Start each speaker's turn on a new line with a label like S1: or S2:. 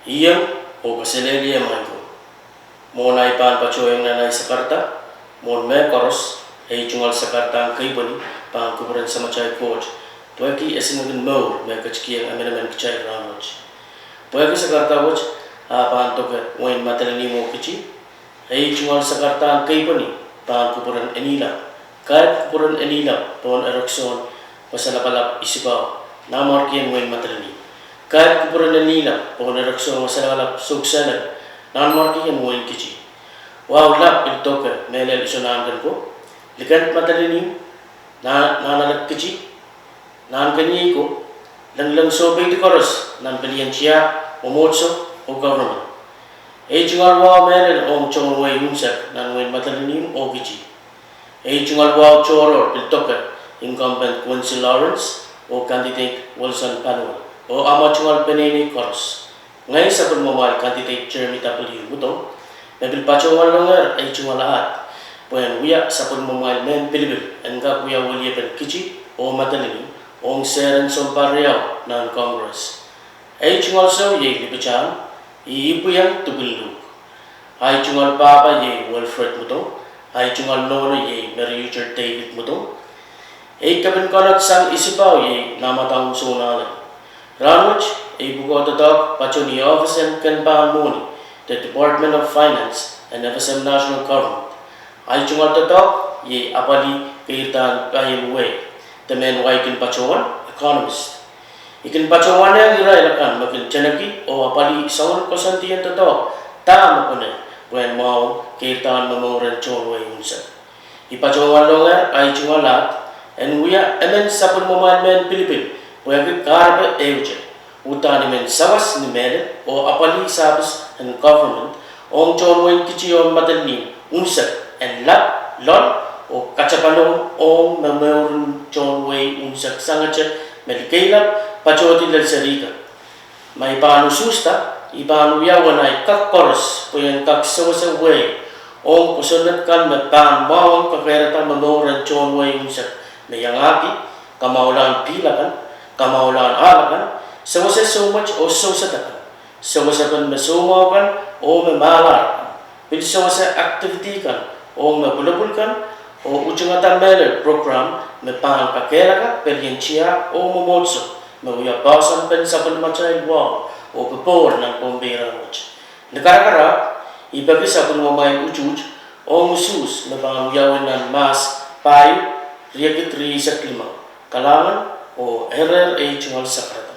S1: Iyang o kasileli mango. Mon ay pan pachoyang nanay sa karta, mon me koros, ay chungal sa karta ang kaibani, pang kuburan sa machay coach. Tuwagi asinagin mo, may kachikiyang aminaman kachay ramoj. Tuwagi sa karta watch, pan togat, wain matalani mo kichi, ay chungal sa karta ang kaibani, pang kuburan enila. Kahit kuburan enila, pon erokson, pasalapalap isibaw, namarkiyan wain matalani. Kahit kuburan enila, pon erokson, pasalapalap sugsalan, namarkiyan wain kichi. Wow, lap iltoka, melel isonaangan ko. Likat matalini, nanalag kichi, nan ganyi ko, lang sobay di koros, nan paliyan siya, umotso, o government. Chungal wow melel ong chong way yunsak, nan wain matalini o kichi. Chungal wow choror iltoka, incumbent Quincy Lawrence, o candidate Wilson Panuel, o ama chungal peneni koros. Ngayon sa pagmamahal candidate Jermy butong, nabil pacawan longer ay cuma lahat. Puan wiya sa pagmamahal men Pilibil, enggak wiya waliya pen kichi o matalini o seren sompariyaw ng Congress. Ay cungal so ye lipichan, iipu yang tubilug. Ay cungal papa ye Wilfred Mutong, ay cungal nono ye Mary Richard David Mutong. Ay kabin kanat sang isipaw ye namatang sunalan. Ranwich ay buko tatak pachoni office and kanpahan muni, the Department of Finance and FSM National Government. Ay chungal tatak ye apali kaitan kahin way. The men waikin pachawan economist. Ikin pachawan yang ira ilakan makin chanaki o apali 100% yan tatak tama ko na when mau kaitan mamuran chon way unsa. Ipachawan longer ay chungalat and wiya emen sapun mamahan men Pilipin. Wagi karba euje. Utani men sawas ni mede o apali sabas and government ong chon wen kichi on madalni unsak and lap lon o kachapalong ong mamurun chon wen unsak sangacha medikailap pachoti del sarika may panu susta ibanu yawan ay kakkoros puyan kaksawasa way ong kusunat kan mapan mawang kakeratan mamurun chon wen unsak mayangaki kamaulan pilakan kamaulan alakan sawasa so much o so satakan sawasa kan masumaw kan o mamalar pwede sawasa activity kan o mabulabul kan o ujungatan meler program mapang kakera ka peryensiya o mamotso mawiyapasan pen sa palmachay wow o papor ng pombera moch nakarakara ibagi sa palmamay ujuj o musus mapang yawan ng mas payo riyagit ri sa klima kalangan o RRA chungal sakrat.